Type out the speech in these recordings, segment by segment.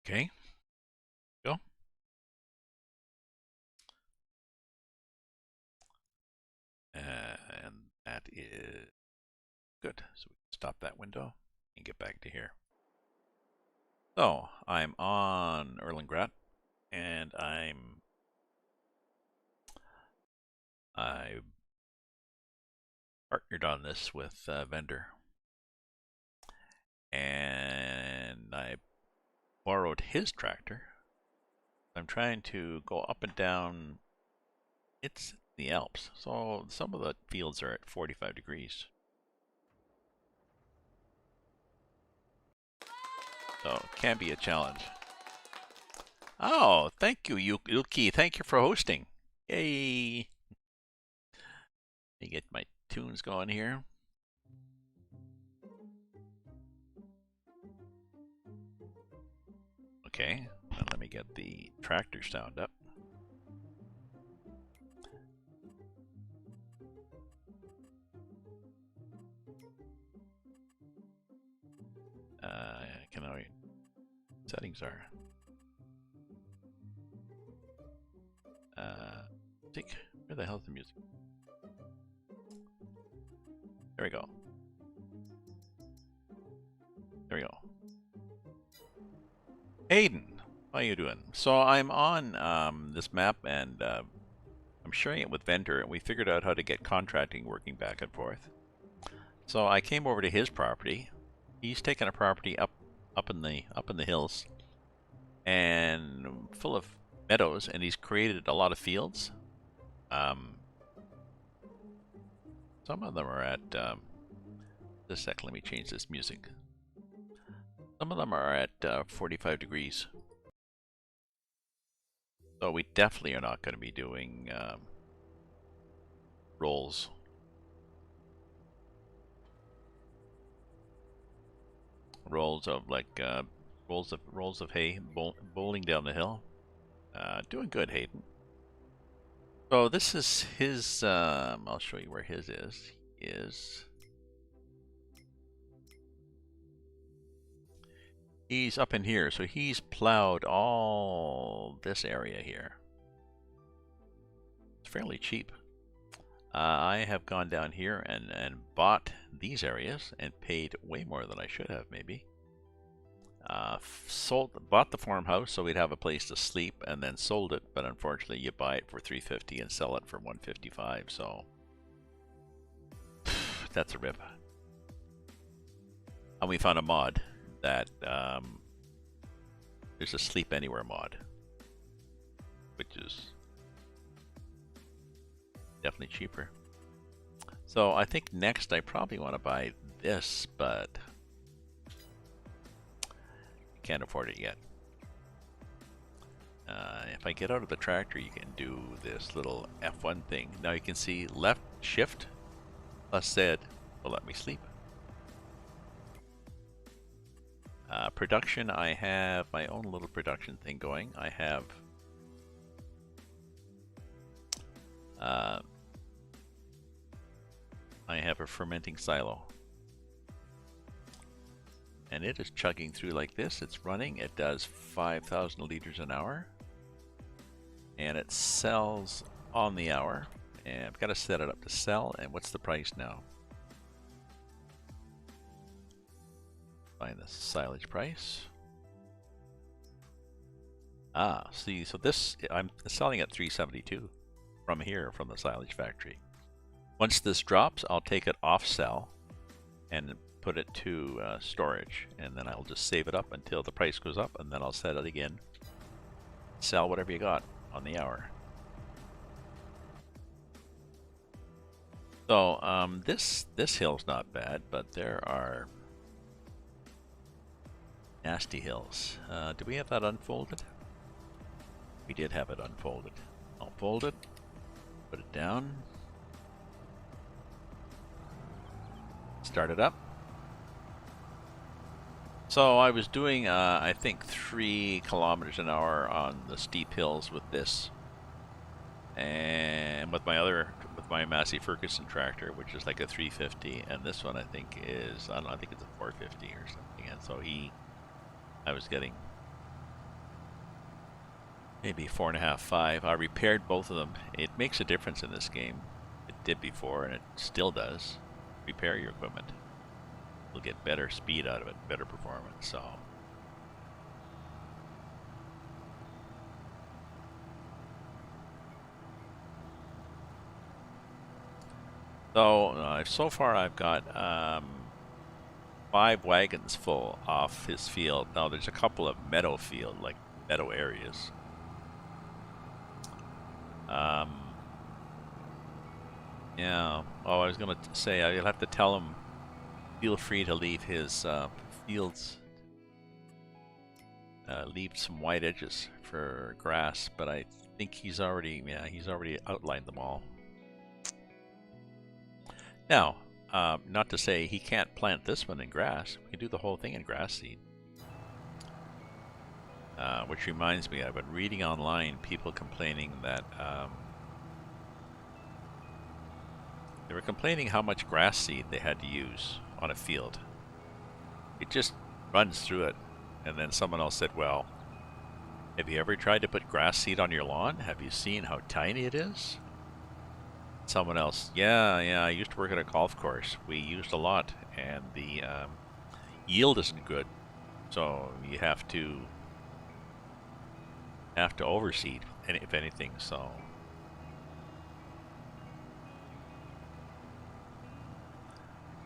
Okay, go. And that is good. So we can stop that window and get back to here. So I'm on Erlengrat, and I partnered on this with a vendor, and I borrowed his tractor. I'm trying to go up and down. It's the Alps, so some of the fields are at 45 degrees. So it can be a challenge. Oh, thank you, Yuki. Thank you for hosting. Yay! Let me get my tunes going here. Okay, and let me get the tractor sound up. Can I? Settings are. Music. Where the hell's the music? There we go. There we go. Hayden, how you doing? So I'm on this map, and I'm sharing it with vendor, and we figured out how to get contracting working back and forth. So I came over to his property. He's taken a property up in the hills, and full of meadows, and he's created a lot of fields. Some of them are at just a sec, let me change this music. Some of them are at 45 degrees. So we definitely are not going to be doing rolls. Rolls of like rolls of hay bowling down the hill. Doing good, Hayden. So this is his. I'll show you where his is. He's up in here, so he's plowed all this area here. It's fairly cheap. I have gone down here and bought these areas and paid way more than I should have, maybe. Bought the farmhouse so we'd have a place to sleep, and then sold it, but unfortunately you buy it for $350 and sell it for $155, so that's a rip. And we found a mod that there's a sleep anywhere mod, which is definitely cheaper. So I think next I probably want to buy this, but can't afford it yet. If I get out of the tractor, you can do this little F1 thing. Now you can see left shift plus Z will let me sleep. Production, I have my own little production thing going. I have a fermenting silo, and it is chugging through like this. It's running. It does 5,000 liters an hour, and it sells on the hour. And I've got to set it up to sell. And what's the price now? Find the silage price. See, so this I'm selling at 372 from here, from the silage factory. Once this drops, I'll take it off sell and put it to storage, and then I'll just save it up until the price goes up, and then I'll set it again. Sell whatever you got on the hour. So this hill's not bad, but there are nasty hills. Do we have that unfolded? We did have it unfolded. I'll fold it, put it down, start it up. So I was doing, I think, 3 kilometers an hour on the steep hills with this, and with my Massey Ferguson tractor, which is like a 350, and this one I think is, I don't know, I think it's a 450 or something. And so I was getting maybe 4.5, 5. I repaired both of them. It makes a difference in this game. It did before, and it still does. Repair your equipment. You'll get better speed out of it, better performance. So far I've got 5 wagons full off his field. Now there's a couple of meadow field, like meadow areas. Yeah. Oh, I was gonna say I'll have to tell him. Feel free to leave his fields. Leave some white edges for grass, but I think he's already outlined them all. Now, not to say he can't plant this one in grass. We can do the whole thing in grass seed. Which reminds me, I've been reading online people complaining that they were complaining how much grass seed they had to use on a field. It just runs through it. And then someone else said, well, have you ever tried to put grass seed on your lawn? Have you seen how tiny it is? Someone else, yeah, I used to work at a golf course. We used a lot, and the yield isn't good. So you have to overseed, if anything, so.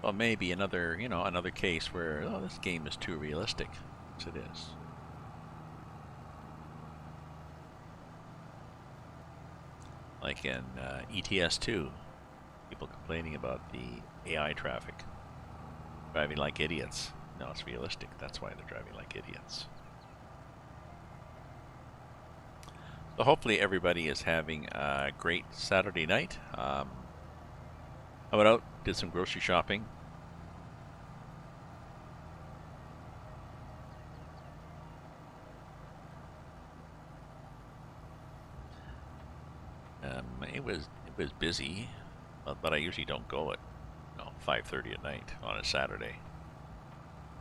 Well, maybe another case where, oh, this game is too realistic. Yes, it is. Like in ETS2, people complaining about the AI traffic. Driving like idiots. No, it's realistic. That's why they're driving like idiots. So hopefully everybody is having a great Saturday night. I went out, did some grocery shopping. It was busy, but I usually don't go at 5:30 at night on a Saturday.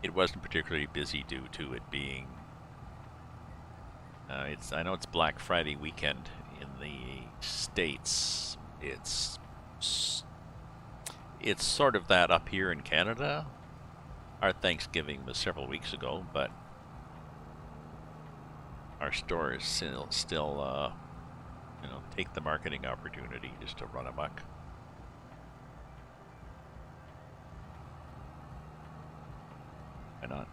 It wasn't particularly busy due to it being I know it's Black Friday weekend in the States. It's sort of that up here in Canada. Our Thanksgiving was several weeks ago, but our store is still take the marketing opportunity just to run amok. Why not?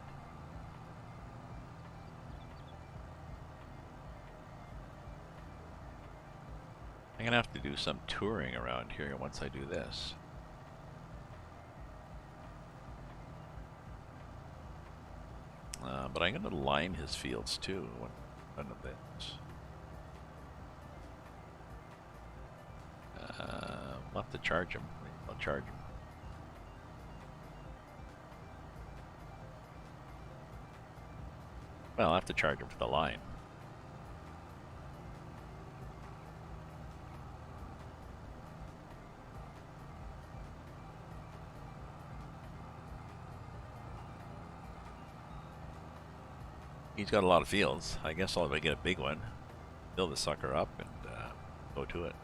I'm gonna have to do some touring around here once I do this. But I'm gonna lime his fields too. One of those. I'll have to charge him. I'll charge him. Well, I'll have to charge him for the line. He's got a lot of fields. I guess I'll get a big one, fill the sucker up, and go to it.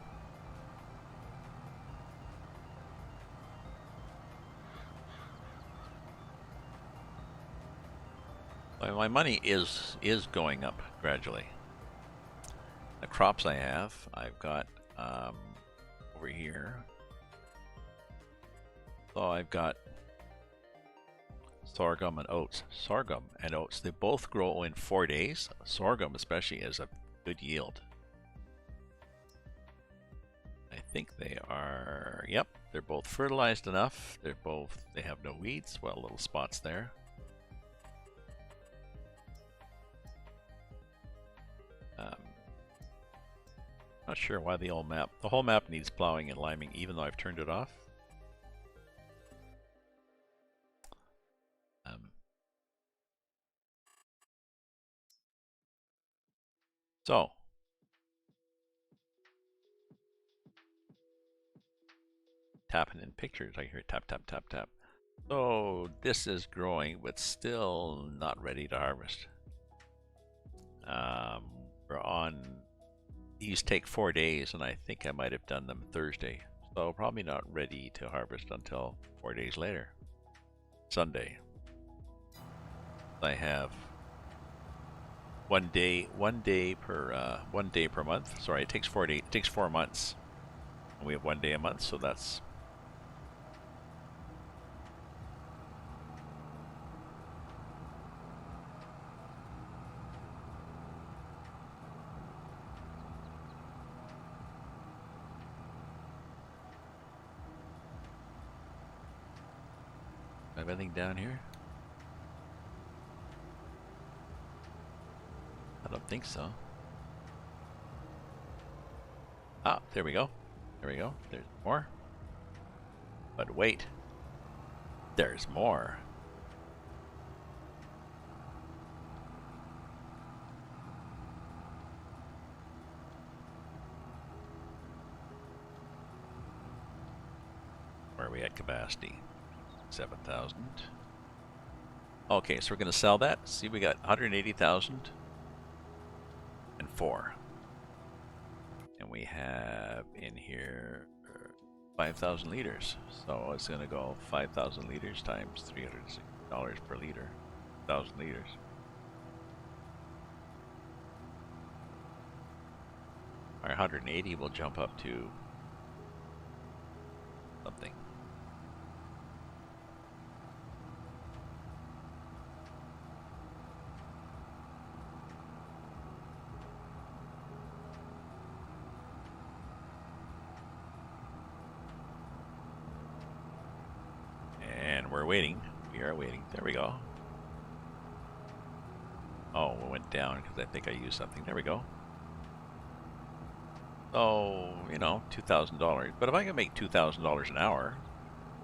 My money is going up gradually. The crops I've got over here. So I've got sorghum and oats. Sorghum and oats, they both grow in 4 days. Sorghum especially is a good yield. I think they are, yep, they're both fertilized enough. They have no weeds. Well, little spots there. Not sure why the whole map needs plowing and liming, even though I've turned it off. So, tapping in pictures, I hear tap, tap, tap, tap. So this is growing, but still not ready to harvest. we're on. These take 4 days, and I think I might have done them Thursday. So probably not ready to harvest until 4 days later, Sunday. I have one day per month. Sorry, it takes 4 days. It takes 4 months. And we have 1 day a month, so that's. Have anything down here? I don't think so. Ah, there we go. There we go. There's more. But wait. There's more. Where are we at capacity? 7,000. Okay, so we're going to sell that. See, we got 180,000 and 4. And we have in here 5,000 liters. So it's going to go 5,000 liters times $360 per liter. 1,000 liters. Our 180 will jump up to something. We're waiting. We are waiting. There we go. Oh, it went down because I think I used something. There we go. So, you know, $2,000. But if I can make $2,000 an hour,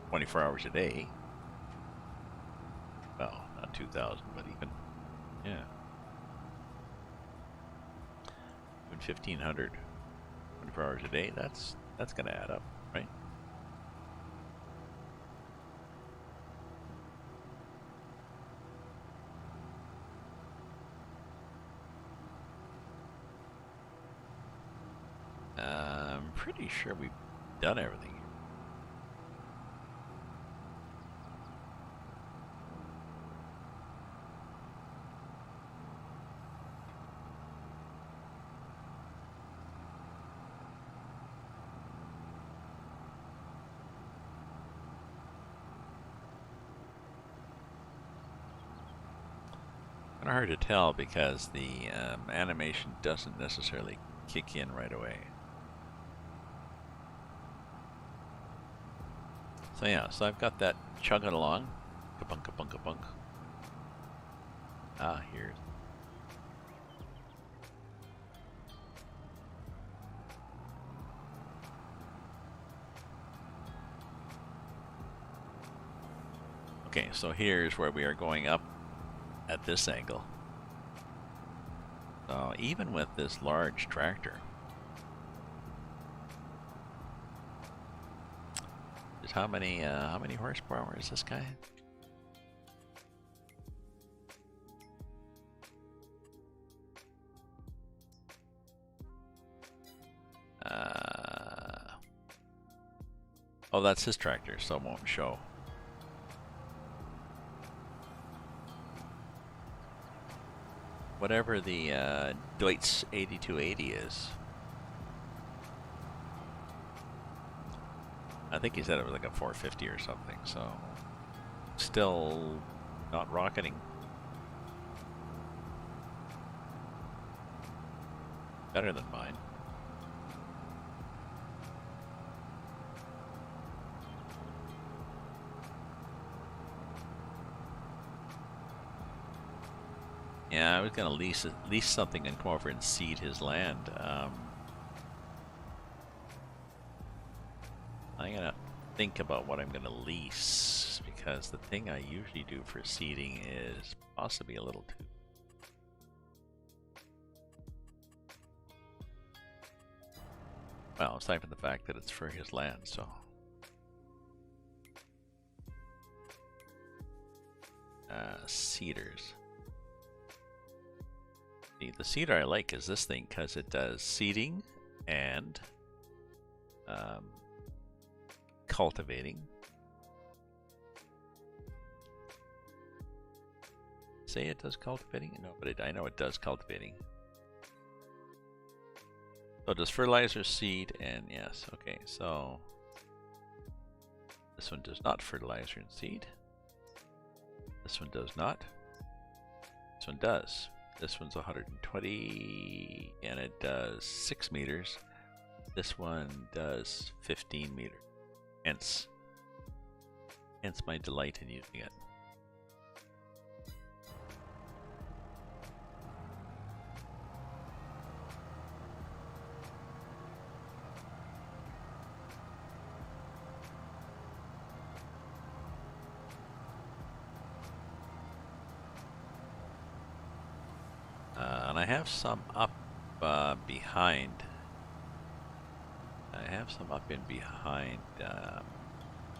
24 hours a day, well, not 2,000, but even, yeah, even 1,500, 24 hours a day. That's going to add up, right? I'm pretty sure we've done everything. Kind of hard to tell because the animation doesn't necessarily kick in right away. So yeah, so I've got that chugging along. Ka-punk, ka-punk, ka-punk. Ah, here's. Okay, so here's where we are going up at this angle. So even with this large tractor, how many horsepower is this guy? Oh, that's his tractor, so it won't show. Whatever the Deutz 8280 is. I think he said it was like a 450 or something, so still not rocketing. Better than mine. Yeah, I was gonna lease something and come over and seed his land. I'm gonna think about what I'm gonna lease, because the thing I usually do for seeding is possibly a little too. Well, aside from the fact that it's for his land, so. Seeders. The seeder I like is this thing because it does seeding and cultivating. Say it does cultivating? No, but I know it does cultivating. So it does fertilizer, seed, and yes. Okay, so this one does not fertilizer and seed. This one does not. This one does. This one's 120 and it does 6 meters. This one does 15 meters. Hence my delight in using it. And I have some up behind. I have some up in behind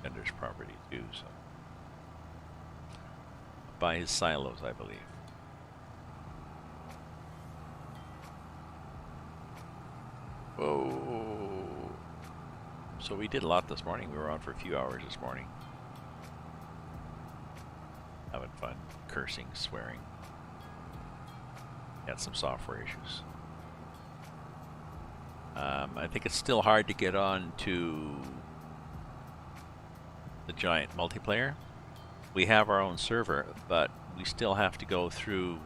Bender's property too, so by his silos, I believe. Whoa! So we did a lot this morning. We were on for a few hours this morning, having fun, cursing, swearing. Got some software issues. I think it's still hard to get on to the giant multiplayer. We have our own server, but we still have to go through.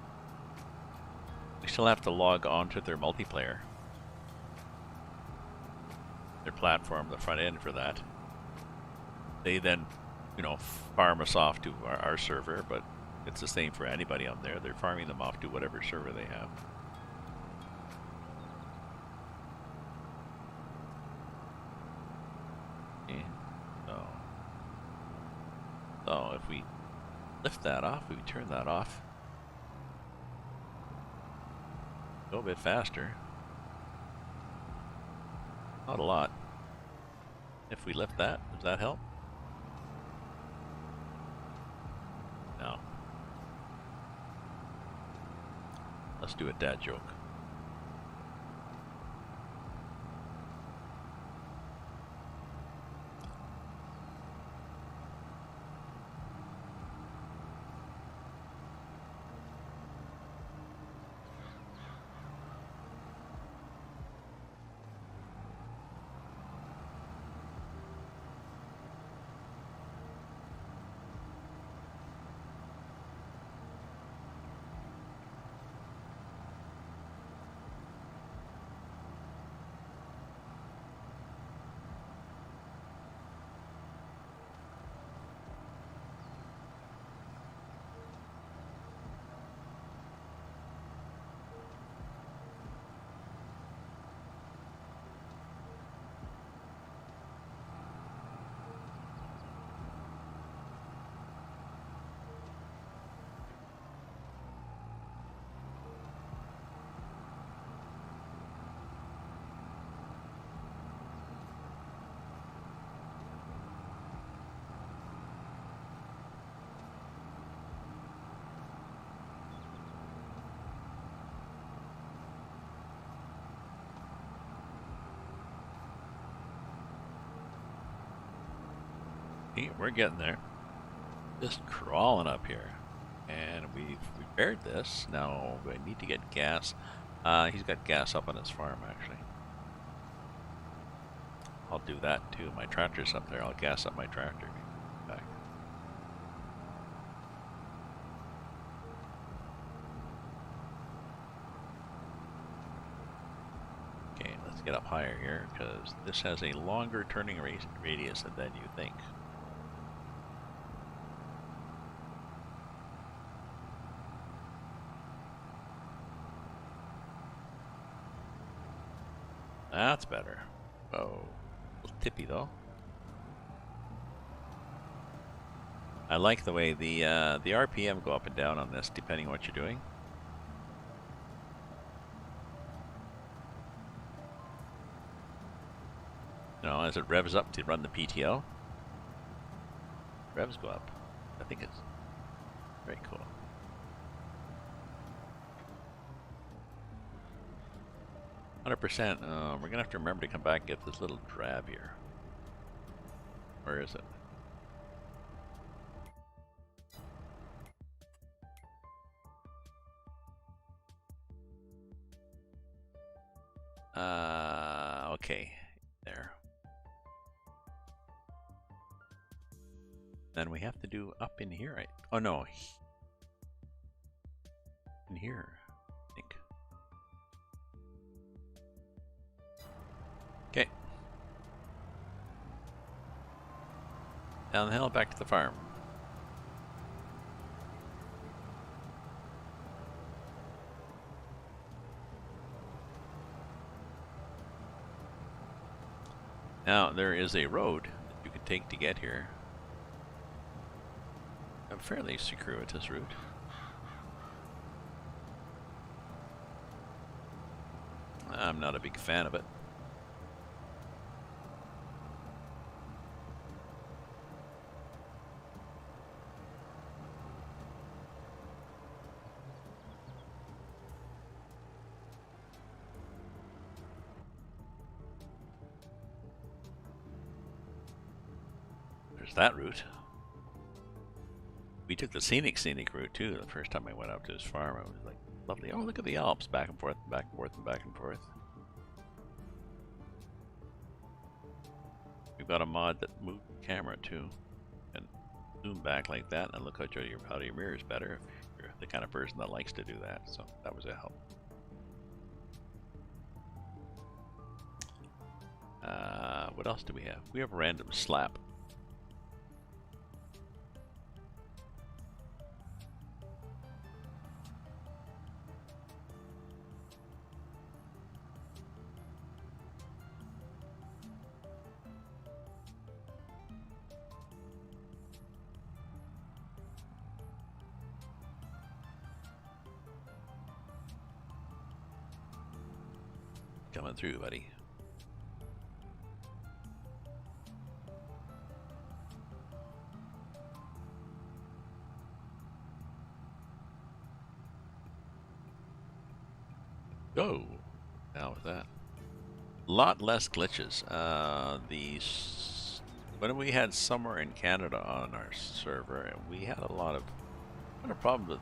We still have to log on to their multiplayer, their platform, the front end for that. They then, farm us off to our server, but it's the same for anybody on there. They're farming them off to whatever server they have. Okay. So if we lift that off, we turn that off, go a bit faster. Not a lot. If we lift that, does that help? No. Let's do a dad joke. We're getting there. Just crawling up here. And we've repaired this. Now we need to get gas. He's got gas up on his farm, actually. I'll do that too. My tractor's up there. I'll gas up my tractor. Back. Okay, let's get up higher here because this has a longer turning radius than you think. That's better. Oh, a little tippy though. I like the way the RPM go up and down on this depending on what you're doing. As it revs up to run the PTO, revs go up. I think it's very cool. 100%. We're gonna have to remember to come back and get this little drab here. Where is it? Okay, there. Then we have to do up in here, right? Oh no, in here, I think. Okay. Down the hill, back to the farm. Now, there is a road that you could take to get here. A fairly circuitous route. I'm not a big fan of it. There's that route. We took the scenic route too. The first time I went out to his farm, it was like lovely. Oh, look at the Alps, back and forth, and back and forth, and back and forth. We've got a mod that moved the camera too, and zoom back like that, and look out your mirrors better if you're the kind of person that likes to do that. So that was a help. What else do we have? We have a random slap. Coming through, buddy. Go. How was that? A lot less glitches. When we had Summer in Canada on our server, we had a lot of problems with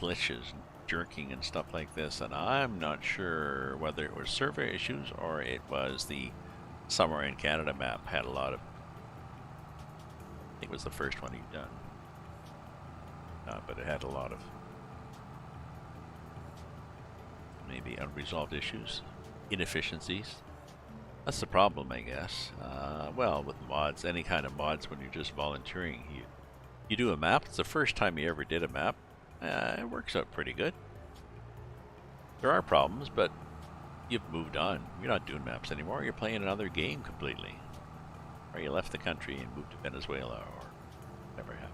glitches and jerking and stuff like this, and I'm not sure whether it was server issues or it was the Summer in Canada map had a lot of. I think it was the first one he'd done, but it had a lot of maybe unresolved issues, inefficiencies. That's the problem, I guess. Well, with mods, any kind of mods, when you're just volunteering, you do a map. It's the first time you ever did a map. It works out pretty good. There are problems, but you've moved on. You're not doing maps anymore. You're playing another game completely. Or you left the country and moved to Venezuela or whatever happened.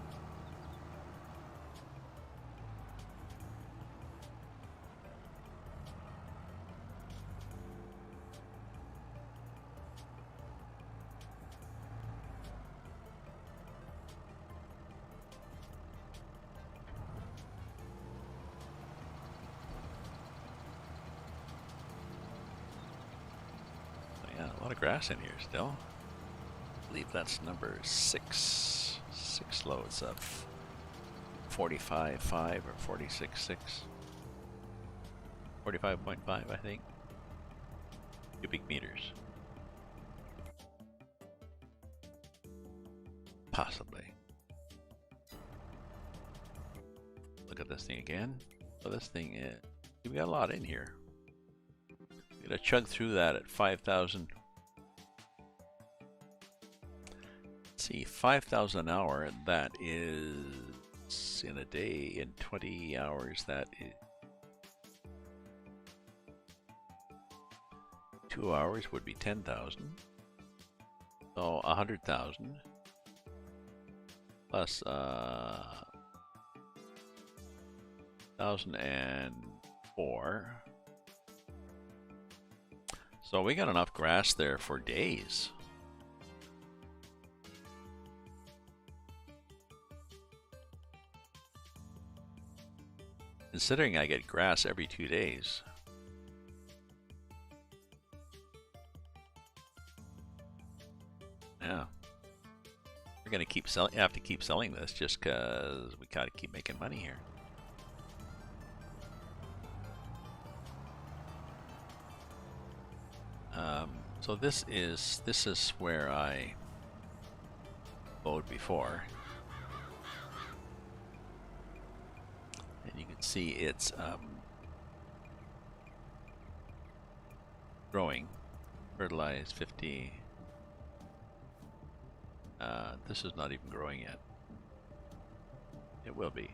A lot of grass in here still. I believe that's number 6. 6 loads of 45.5 or 46.6. 45.5, I think. Cubic meters. Possibly. Look at this thing again. So this thing is, we got a lot in here. We're gonna chug through that at 5,000. Let's see, 5,000 an hour. That is in a day. In 20 hours, that is 2 hours would be 10,000. So 100,000 plus 1,004. So we got enough grass there for days. Considering I get grass every 2 days. Yeah. We're gonna keep selling. Have to keep selling this just because we gotta keep making money here. So this is where I bowed before, and you can see it's growing. Fertilized 50. This is not even growing yet. It will be.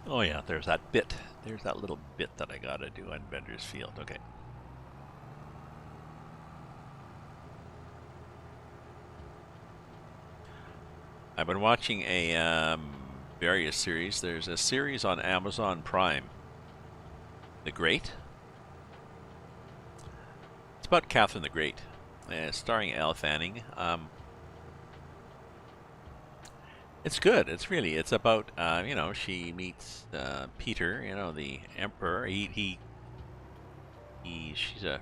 Oh yeah, there's that bit. There's that little bit that I gotta do on Bender's Field. Okay. I've been watching a various series. There's a series on Amazon Prime, The Great. It's about Catherine the Great, starring Elle Fanning. It's good. It's about you know, she meets Peter, you know, the emperor. She's a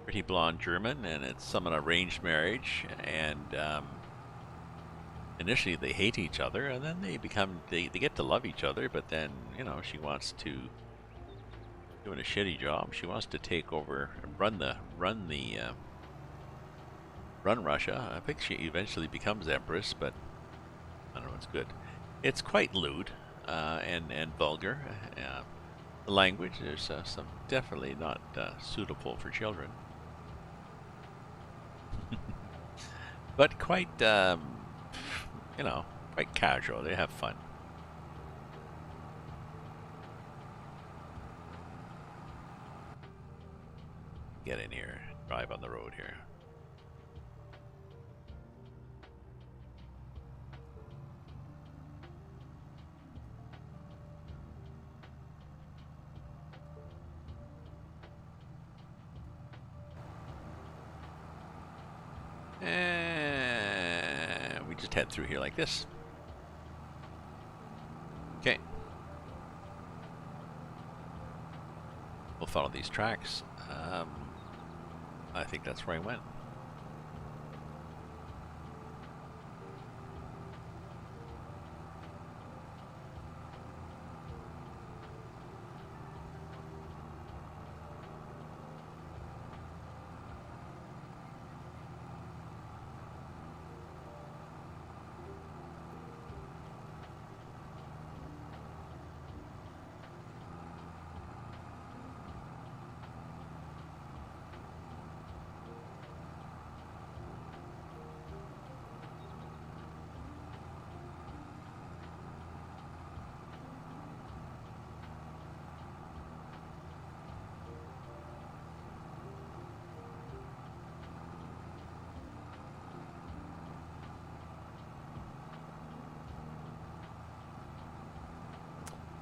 pretty blonde German, and it's some arranged marriage, and initially they hate each other, and then they get to love each other, but then, you know, she wants to doing a shitty job. She wants to take over and run Russia. I think she eventually becomes empress, but I don't know, it's good. It's quite lewd and vulgar. The language, there's some definitely not suitable for children. But quite, you know, quite casual. They have fun. Get in here, drive on the road here. And we just head through here like this. Okay. We'll follow these tracks. I think that's where I went.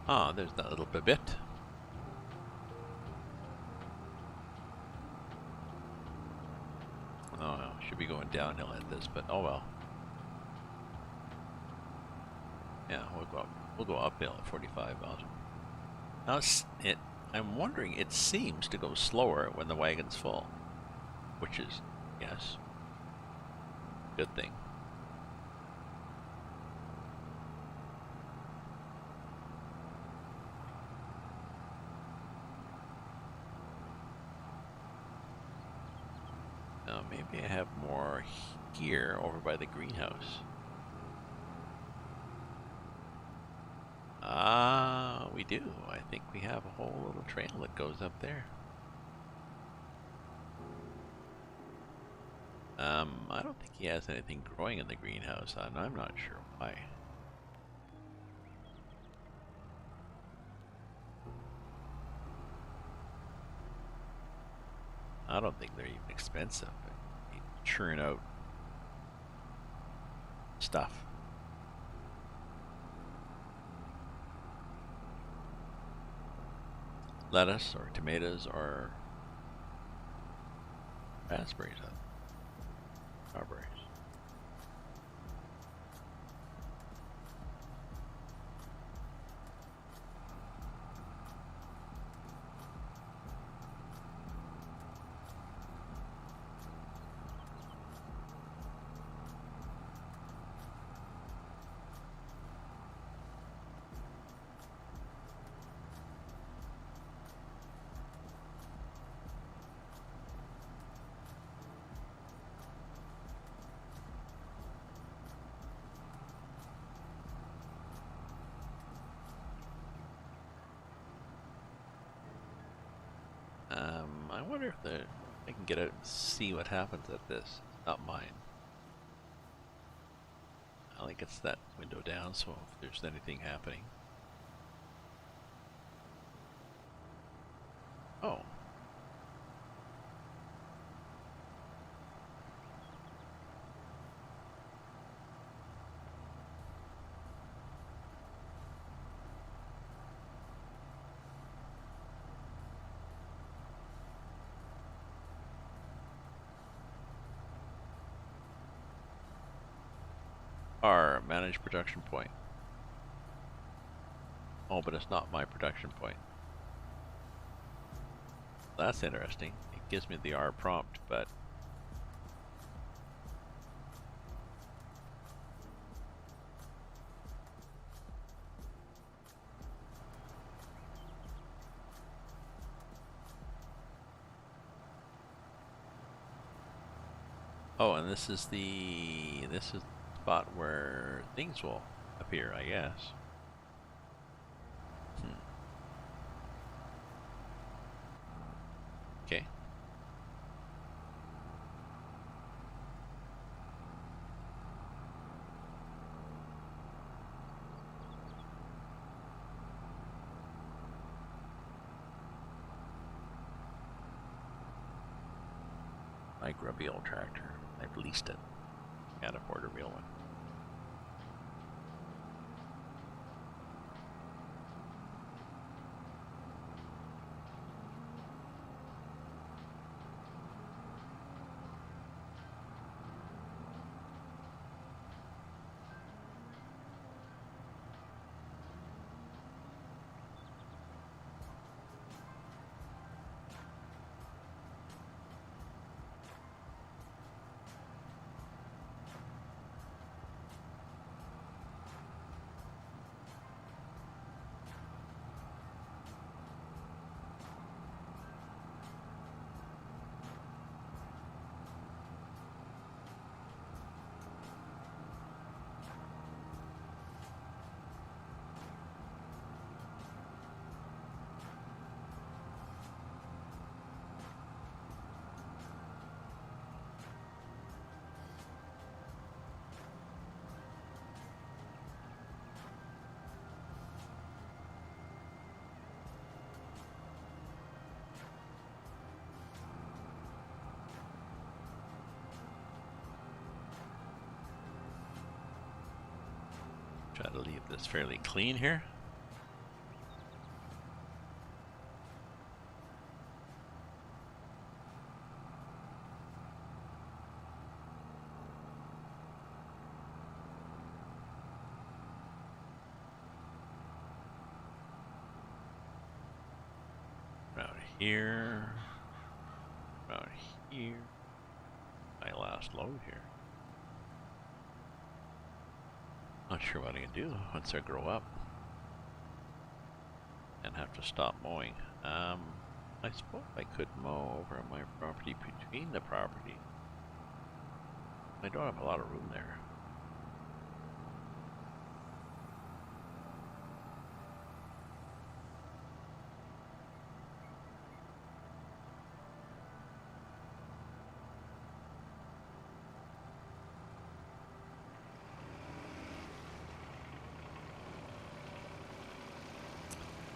Ah, there's that little bit. Oh no, should be going downhill at this, but oh well. Yeah, we'll go uphill at 45 miles. Now I'm wondering, it seems to go slower when the wagon's full, which is, yes, good thing. Now maybe I have more here over by the greenhouse. Ah, we do. I think we have a whole little trail that goes up there. I don't think he has anything growing in the greenhouse, and I'm not sure why. I don't think they're even expensive. They churn out stuff. Lettuce or tomatoes or raspberries, strawberries. I wonder if I can get out and see what happens at this. Not mine. I think it's that window down, so if there's anything happening. Oh. R, manage production point. Oh, but it's not my production point. That's interesting. It gives me the R prompt, but oh, and this is the spot where things will appear, I guess. Okay. My grubby old tractor. I've leased it. Can't afford a real one. Try to leave this fairly clean here. Around here. Around here. My last load here. Not sure what I can do once I grow up and have to stop mowing. I suppose I could mow over on my property between the property. I don't have a lot of room there.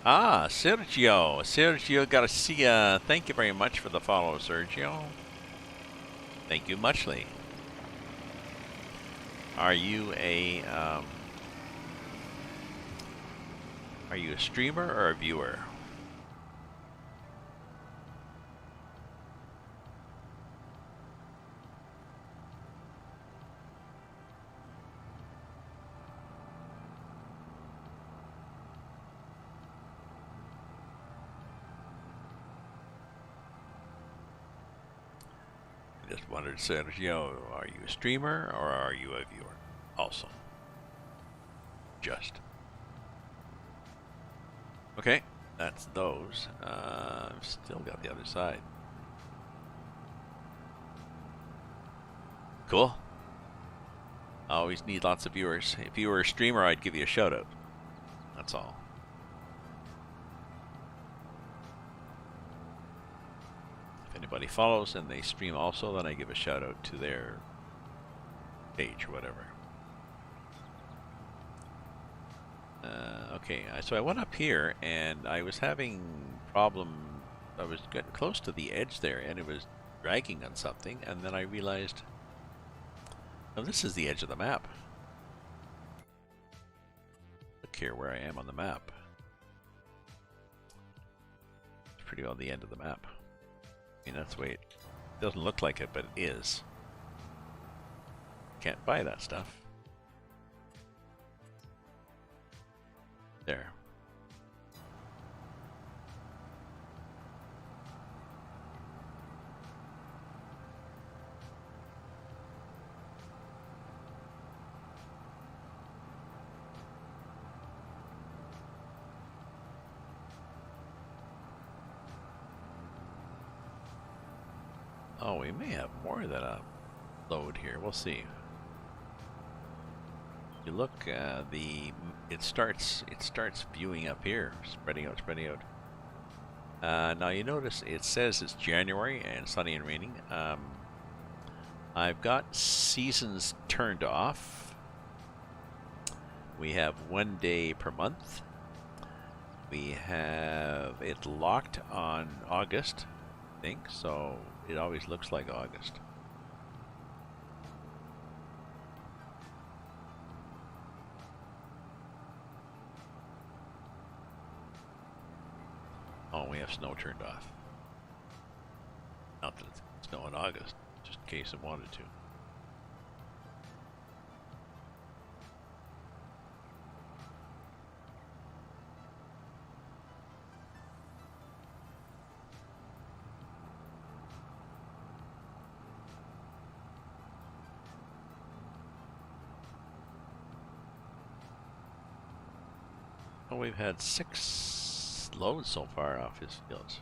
Ah, Sergio. Sergio Garcia. Thank you very much for the follow, Sergio. Thank you muchly. Are you a streamer or a viewer? Just wondered, Sergio, are you a streamer or are you a viewer? Also. Just. Okay, that's those. I've still got the other side. Cool. I always need lots of viewers. If you were a streamer, I'd give you a shout out. That's all. anybody follows and they stream also, then I give a shout out to their page or whatever. Okay, so I went up here and I was having problem. I was getting close to the edge there and it was dragging on something, and then I realized, oh, this is the edge of the map. Look here where I am on the map. It's pretty well the end of the map. I mean, that's the way it doesn't look like it, but it is. Can't buy that stuff. There. Oh, we may have more than a load here. We'll see. You look, it starts viewing up here, spreading out. Now you notice it says it's January and sunny and raining. I've got seasons turned off. We have 1 day per month. We have it locked on August, I think, so it always looks like August. Oh, we have snow turned off. Not that it's snow in August, just in case it wanted to. Well, we've had 6 loads so far off his fields.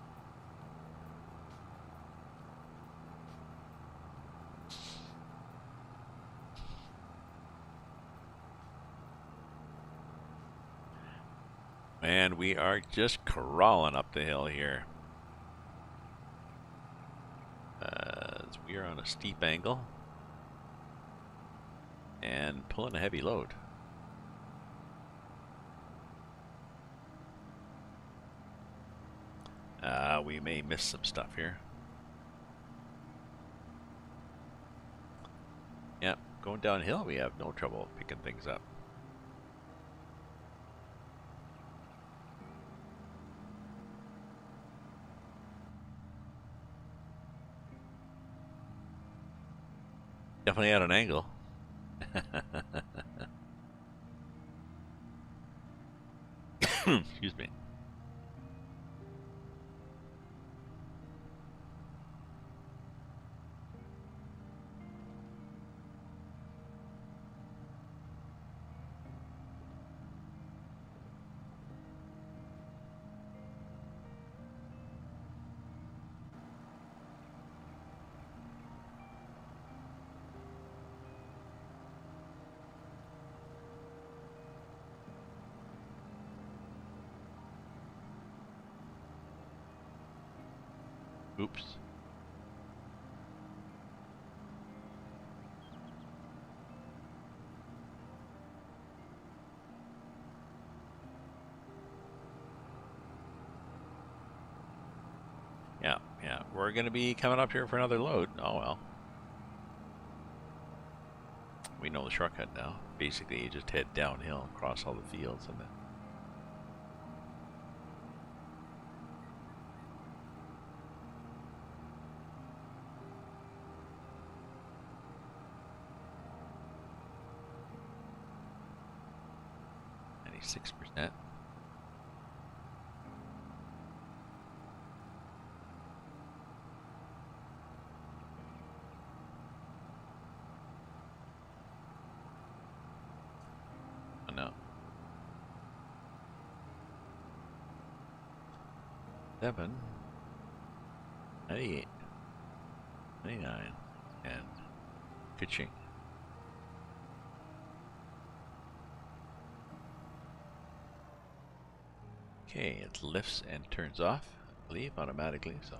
And we are just crawling up the hill here. We are on a steep angle and pulling a heavy load. We may miss some stuff here. Yep, going downhill we have no trouble picking things up. Definitely at an angle. Excuse me. Oops. Yeah, we're going to be coming up here for another load. Oh well. We know the shortcut now. Basically, you just head downhill, across all the fields, and then... .96%. Oh no. 7, 98, 99, and ka-ching. Okay, it lifts and turns off, I believe, automatically, so.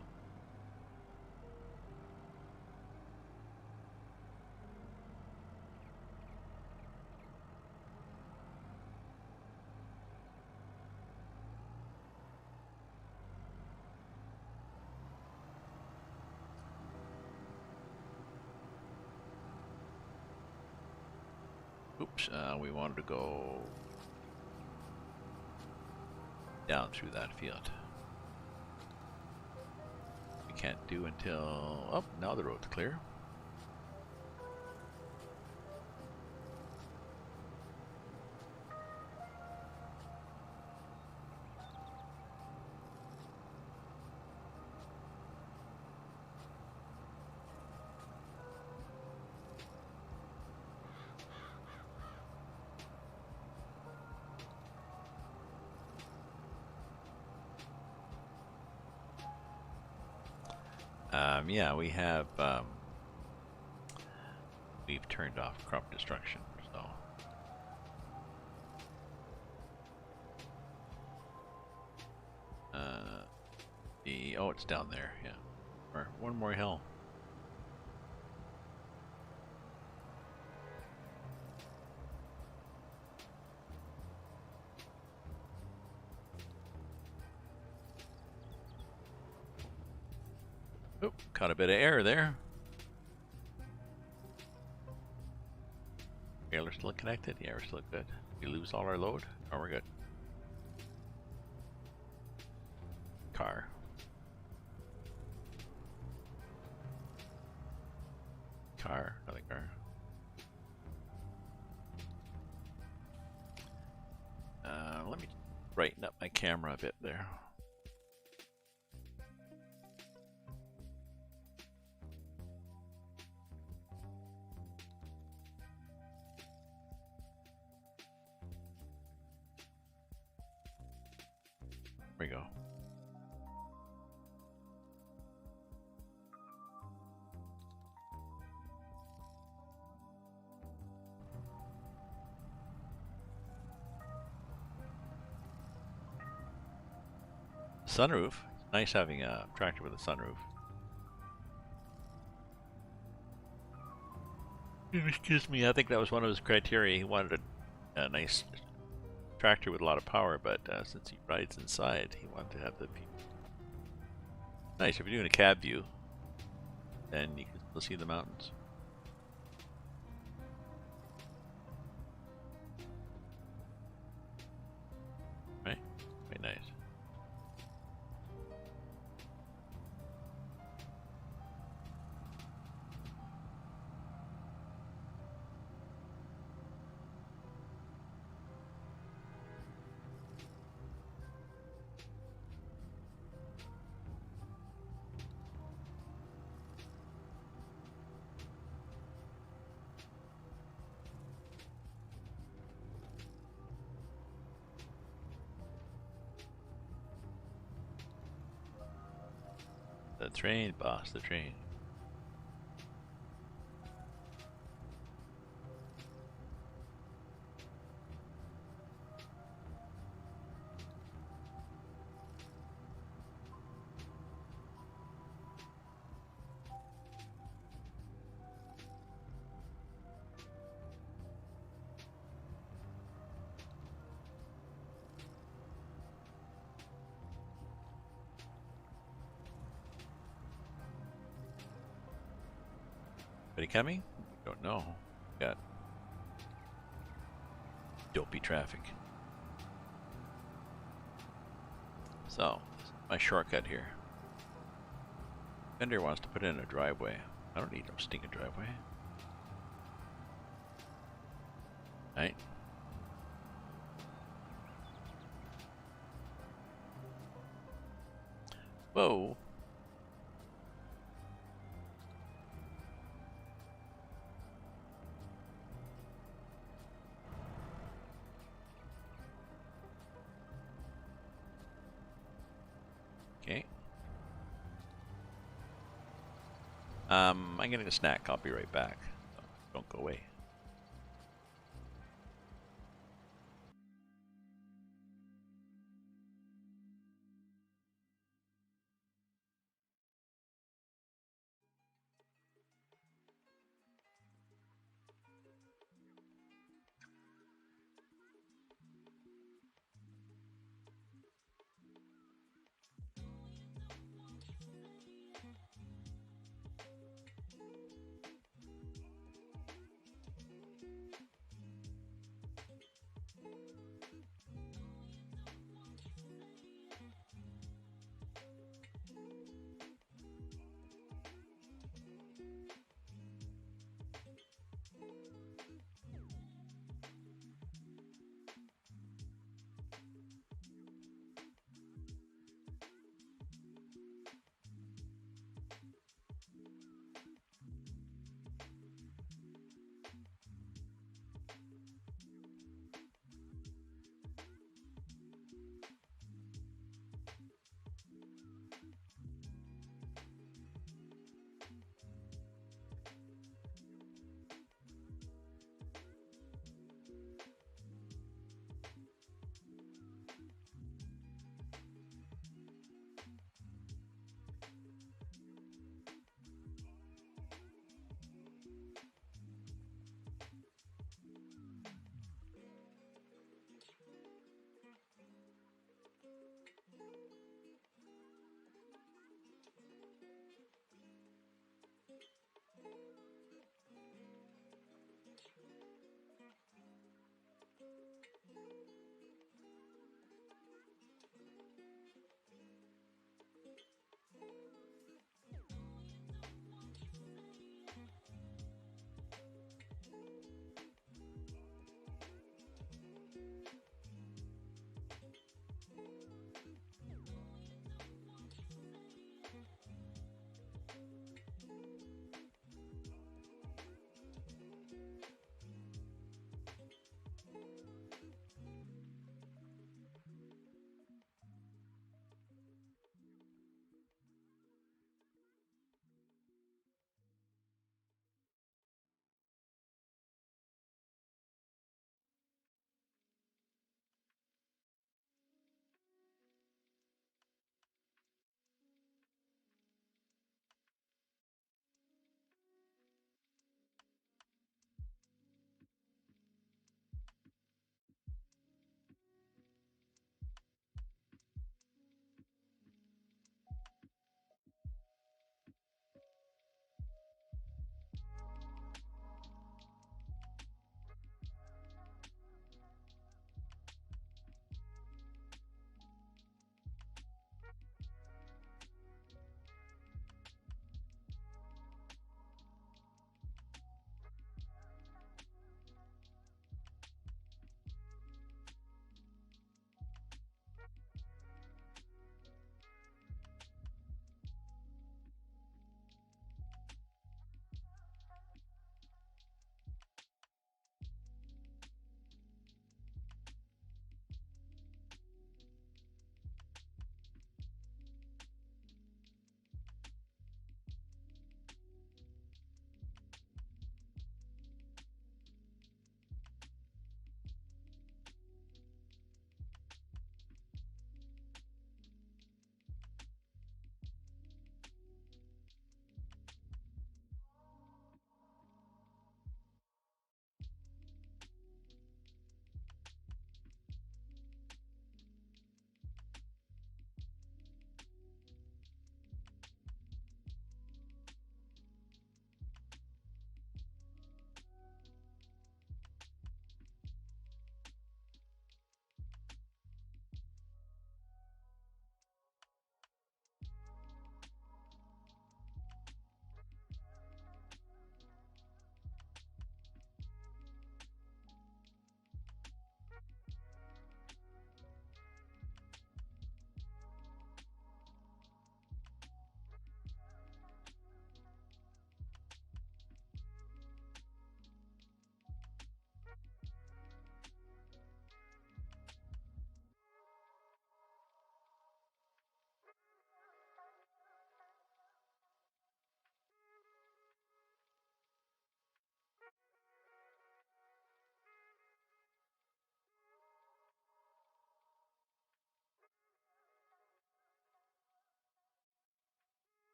Oops, we wanted to go down through that field. We can't do until... Oh, now the road's clear. Yeah, we have, we've turned off crop destruction, so. Oh, it's down there, yeah. Or one more hill. Oh, caught a bit of air there. Trailer still connected? Yeah, we're still good. We lose all our load? Oh, we're good. Car. Car, another car. Let me brighten up my camera a bit there. There we go. Sunroof. Nice having a tractor with a sunroof. Excuse me, I think that was one of his criteria. He wanted a nice tractor with a lot of power, but since he rides inside, he wanted to have the... Nice, if you're doing a cab view, then you can still see the mountains. Right? Very nice. The train, boss, the train. Anybody coming? Don't know. Got dopey traffic. So, my shortcut here. Vendor wants to put in a driveway. I don't need no stinking driveway. Right? Whoa. Okay. I'm getting a snack. I'll be right back. So don't go away.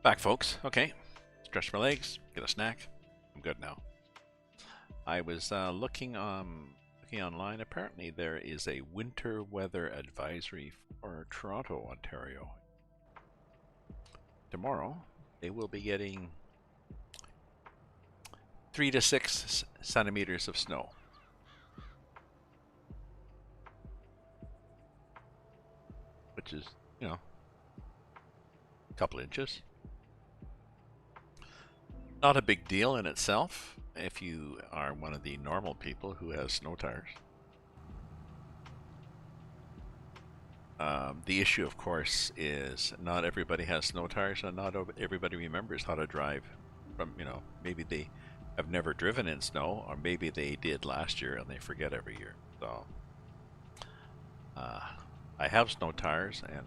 Back, folks. Okay. Stretch my legs, get a snack. I'm good now. I was looking online. Apparently, there is a winter weather advisory for Toronto, Ontario. Tomorrow, they will be getting 3 to 6 centimeters of snow. Which is, you know, a couple inches. Not a big deal in itself if you are one of the normal people who has snow tires. The issue, of course, is not everybody has snow tires, and not everybody remembers how to drive. From maybe they have never driven in snow, or maybe they did last year and they forget every year. So I have snow tires and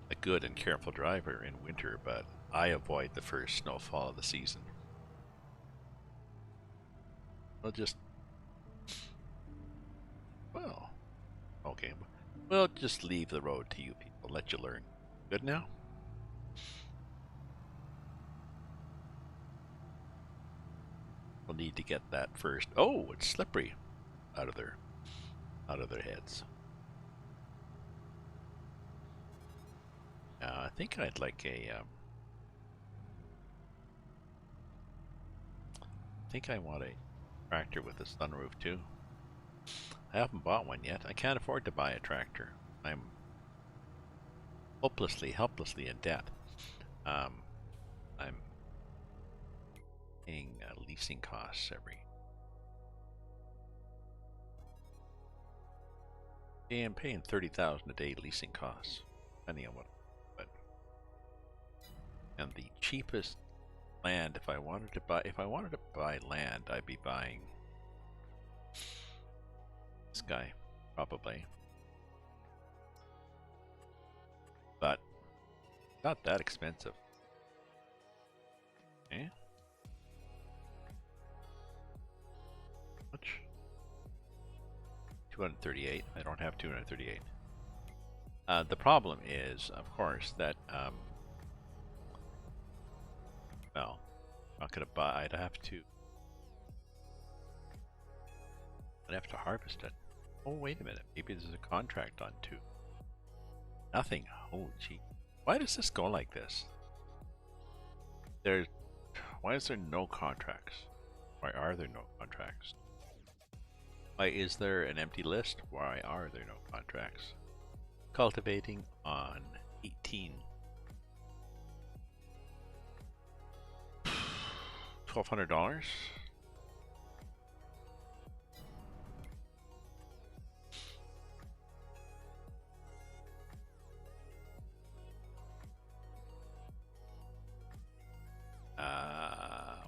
a good and careful driver in winter, but I avoid the first snowfall of the season. Okay. We'll just leave the road to you people. Let you learn. Good now? We'll need to get that first. Oh, it's slippery out of their heads. I think I'd like a. I think I want a tractor with a sunroof too. I haven't bought one yet. I can't afford to buy a tractor. I'm hopelessly, helplessly in debt. I'm paying leasing costs I'm paying $30,000 a day leasing costs, depending on what. And the cheapest land, if I wanted to buy land, I'd be buying this guy, probably. But not that expensive. Eh? Much? 238. I don't have 238. The problem is, of course, that well, I'm not gonna buy. I'd have to harvest it. Oh, wait a minute. Maybe there's a contract on 2. Nothing. Oh, gee. Why does this go like this? Why is there no contracts? Why are there no contracts? Why is there an empty list? Why are there no contracts? Cultivating on 18. $1,200?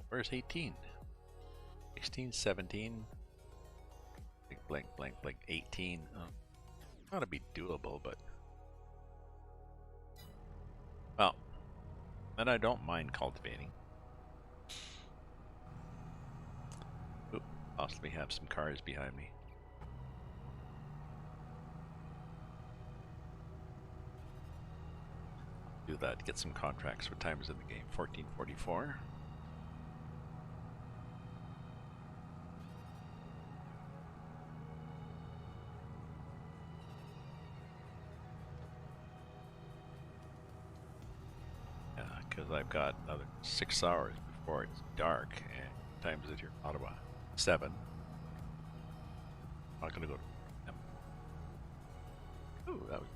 Where's 18? 16, 17. Blank, 18. Gotta be doable, but well, and I don't mind cultivating. Ooh, possibly have some cars behind me. Do that. Get some contracts. What time is in the game? 14:44. Because I've got another 6 hours before it's dark, and what time is it here in Ottawa? 7. I'm not gonna go to them. Ooh, that was.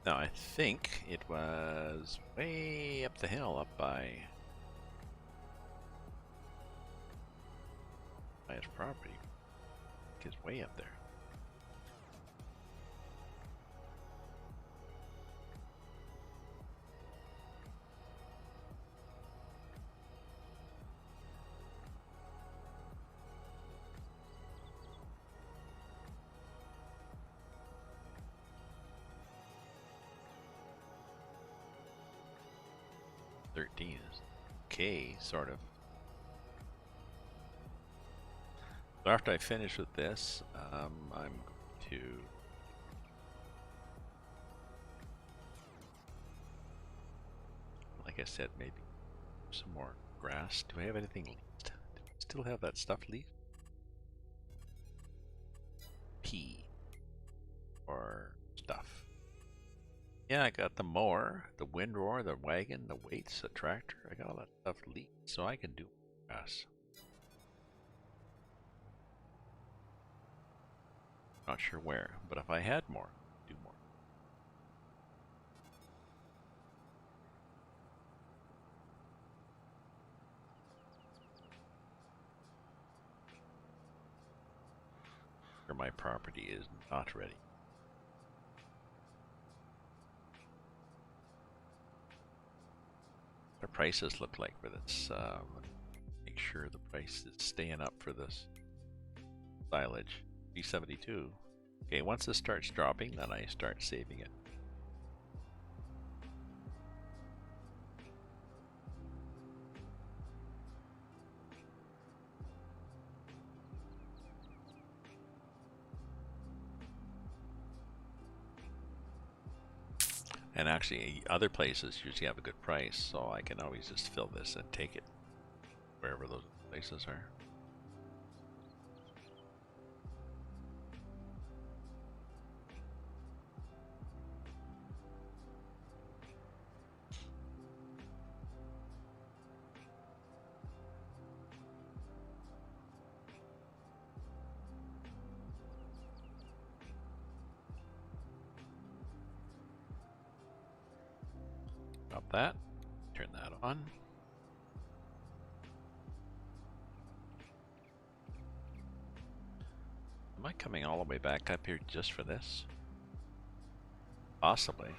Now I think it was way up the hill, up by his property. Is way up there. Is okay, sort of. So after I finish with this, I'm going to like I said, maybe some more grass. Do I have anything leafed? Do I still have that stuff leafed? P or stuff. Yeah, I got the mower, the windrower, the wagon, the weights, the tractor. I got all that stuff leaked, so I can do grass. Not sure where, but if I had more, I'd do more. Or my property is not ready. What the prices look like for this? Make sure the price is staying up for this silage. FS22. Okay, once this starts dropping, then I start saving it. And actually, other places usually have a good price, so I can always just fill this and take it wherever those places are. Drop that, turn that on. Am I coming all the way back up here just for this? Possibly.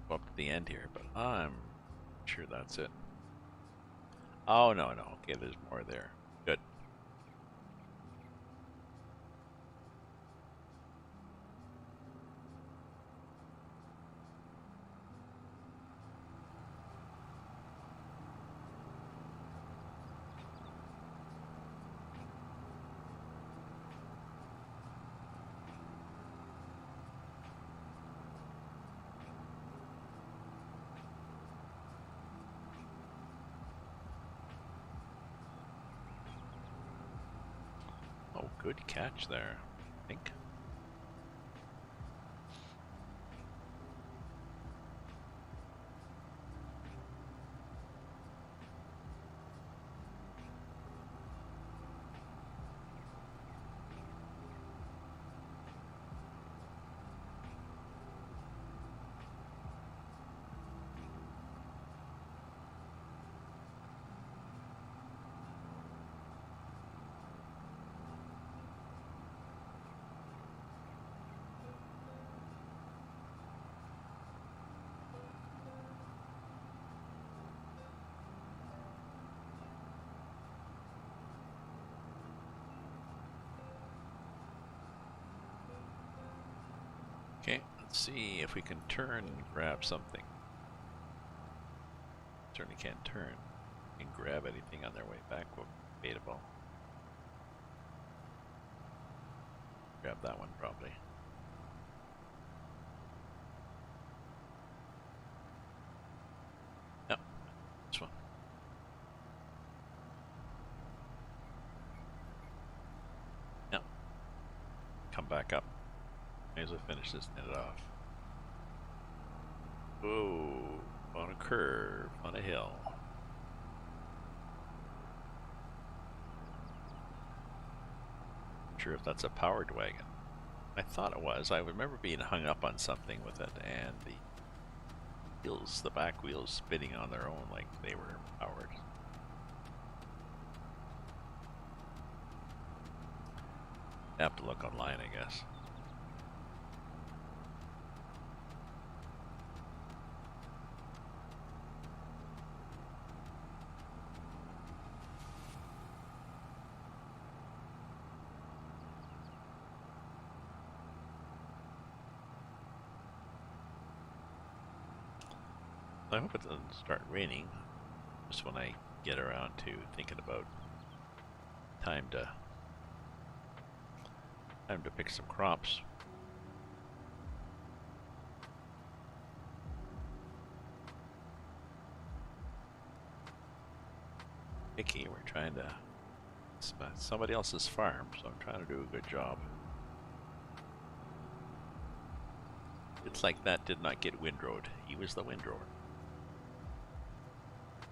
Go up to the end here, but I'm sure that's it. Oh, no. Okay, there's more there. Good. Oh, good catch there, I think. Okay, let's see if we can turn and grab something. Certainly can't turn and grab anything on their way back. Well, debatable. Grab that one probably. Yep, this one. Yep. Come back up. May as well finish this and end it off. Whoa, on a curve, on a hill. Not sure if that's a powered wagon. I thought it was. I remember being hung up on something with it, and the wheels, the back wheels spinning on their own like they were powered. I have to look online, I guess. I hope it doesn't start raining just when I get around to thinking about time to pick some crops. Picky, we're trying to, it's somebody else's farm, so I'm trying to do a good job. It's like that did not get windrowed. He was the windrower.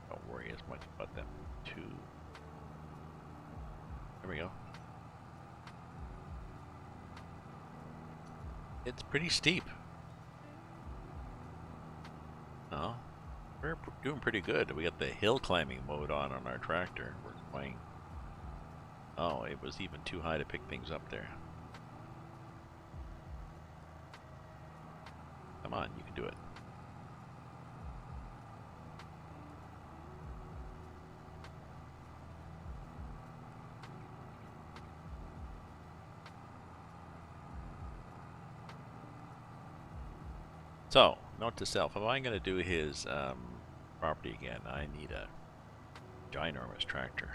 Don't worry as much about them too. There we go. It's pretty steep. Oh, we're doing pretty good. We got the hill climbing mode on our tractor. We're going. Oh, it was even too high to pick things up there. Come on, you can do it. So, note to self, if I'm going to do his property again, I need a ginormous tractor.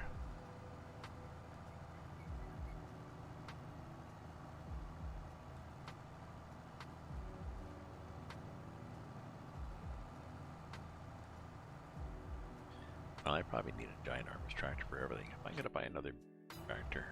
Well, I probably need a ginormous tractor for everything. If I'm going to buy another tractor,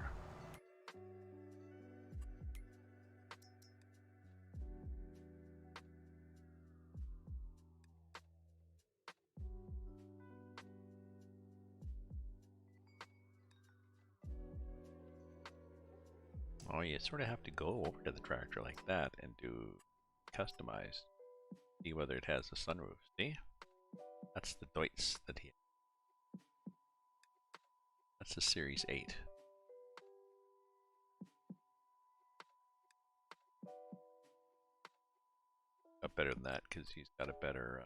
oh, you sort of have to go over to the tractor like that and do customize. See whether it has a sunroof. See? That's the Deutz that he. That's the Series 8. Got better than that because he's got a better.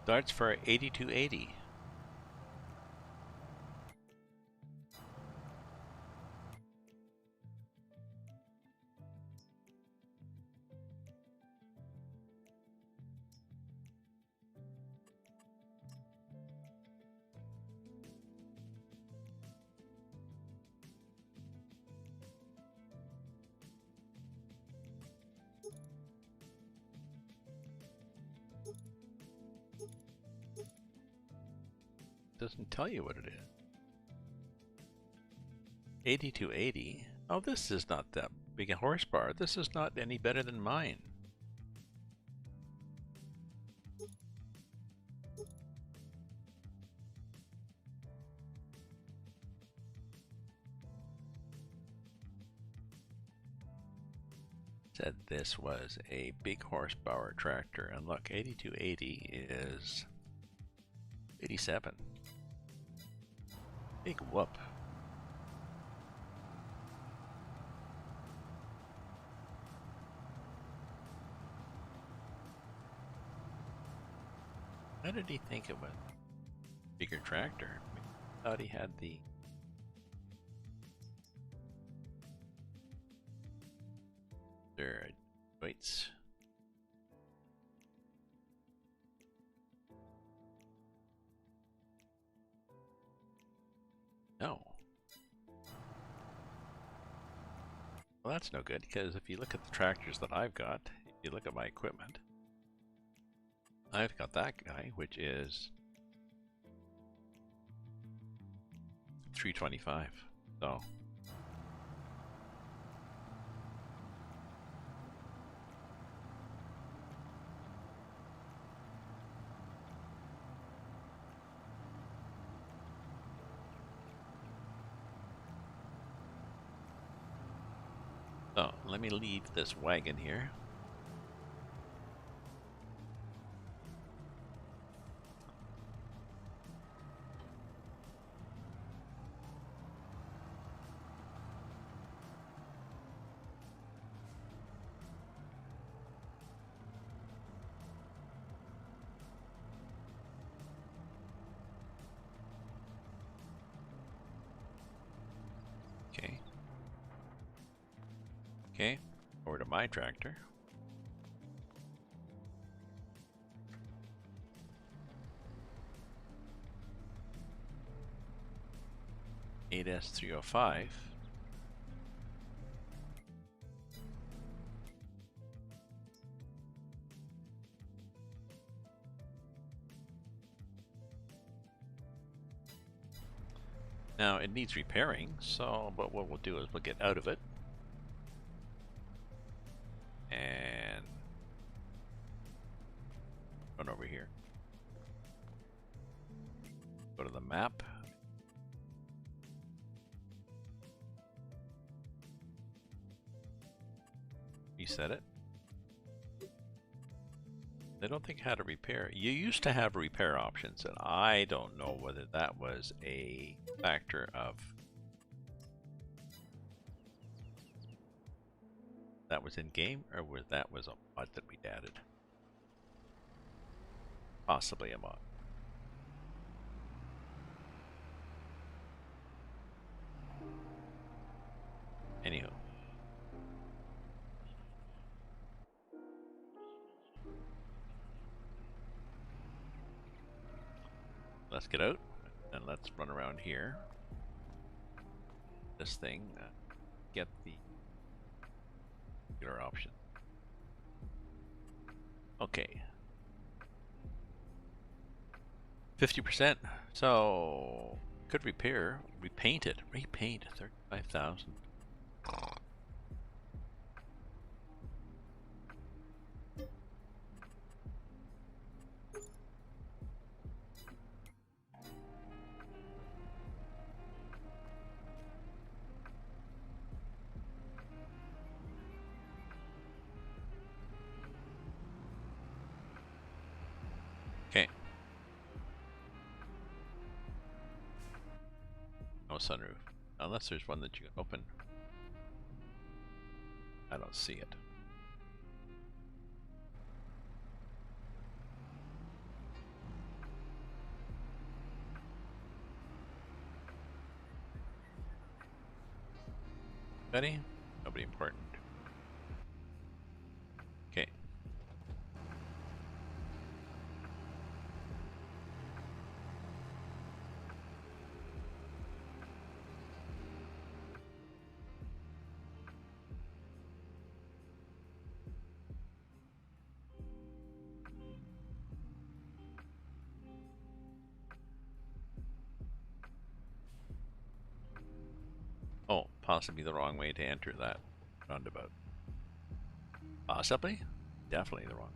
Starts for 8280. Doesn't tell you what it is. 8280. Oh, this is not that big a horsepower. This is not any better than mine. Said this was a big horsepower tractor, and look, 8280 is 87. Big whoop. How did he think it was a bigger tractor? I thought he had the weights. No. Well, that's no good, because if you look at the tractors that I've got, if you look at my equipment, I've got that guy, which is 325. So let me leave this wagon here. Okay, over to my tractor. S305. Now it needs repairing, so but what we'll do is we'll get out of it and run over here. Go to the map. Reset it. I don't think how to repair. You used to have repair options, and I don't know whether that was a factor of that was in game or whether that was a mod that we added. Possibly a mod. Anywho. Let's get out and let's run around here. This thing, get the regular option. Okay. 50%. So could repair, repaint it, repaint 35,000. Okay. No sunroof. Unless there's one that you can open. I don't see it. Betty? Nobody important. Okay. Oh, possibly the wrong way to enter that roundabout. Possibly? Definitely the wrong.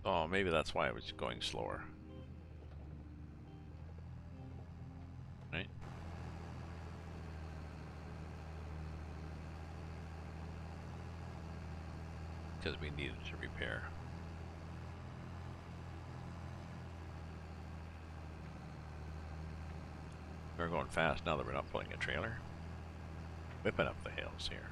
Oh, maybe that's why I was going slower. Right? Because we needed to repair. We're going fast now that we're not pulling a trailer. Whipping up the hills here.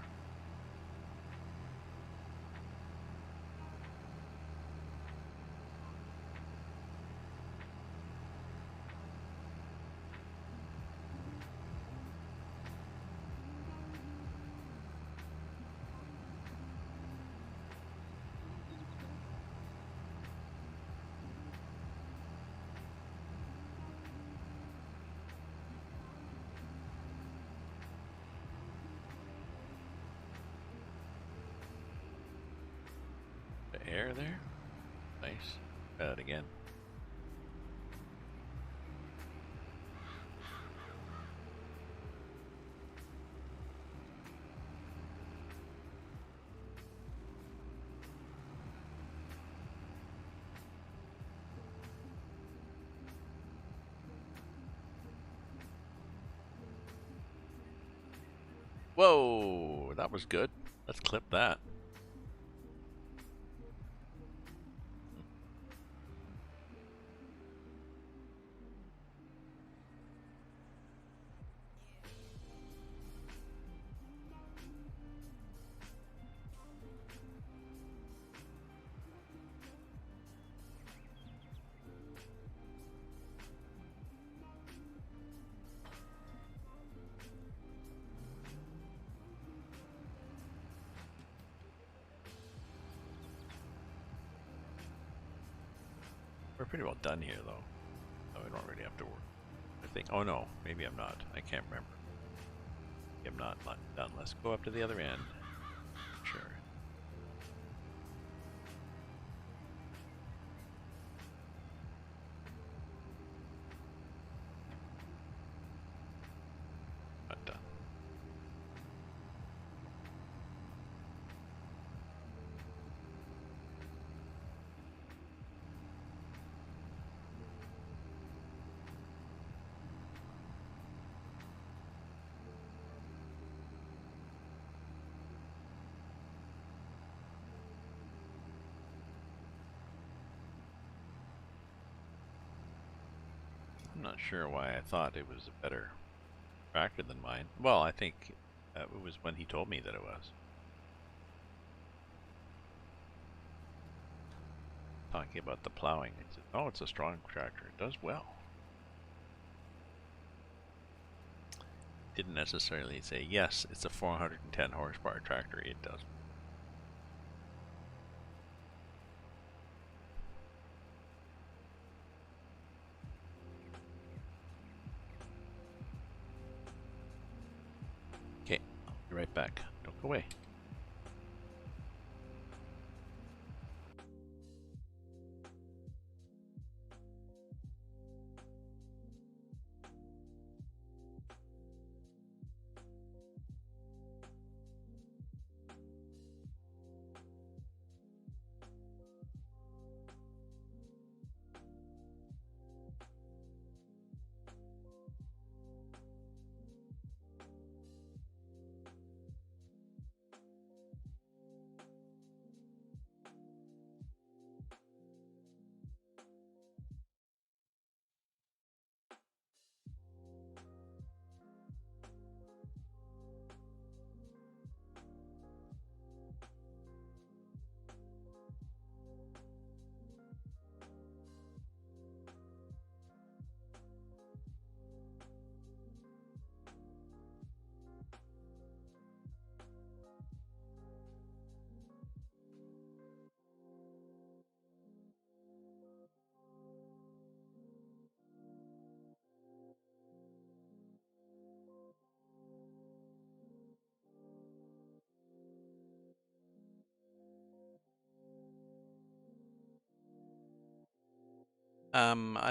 The air there. Nice. Try that again. Whoa, that was good. Let's clip that. We're pretty well done here, though. So we don't really have to work. I think. Oh no, maybe I'm not. I can't remember. Maybe I'm not done. Let's go up to the other end. Sure. Not done. I'm not sure why I thought it was a better tractor than mine. Well, I think it was when he told me that it was. Talking about the plowing. He said, oh, it's a strong tractor. It does well. Didn't necessarily say, yes, it's a 410 horsepower tractor. It does. Okay, I'll be right back. Don't go away.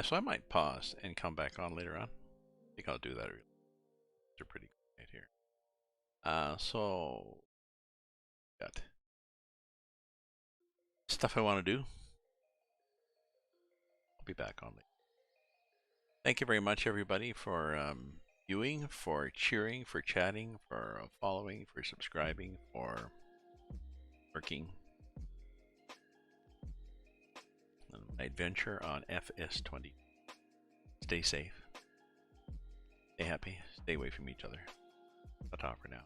So I might pause and come back on later on. I think I'll do that. They're pretty quiet here. So got stuff I want to do. I'll be back on later. Thank you very much, everybody, for viewing, for cheering, for chatting, for following, for subscribing, for working. My adventure on FS22. Stay safe. Stay happy. Stay away from each other. Ta-ta for now.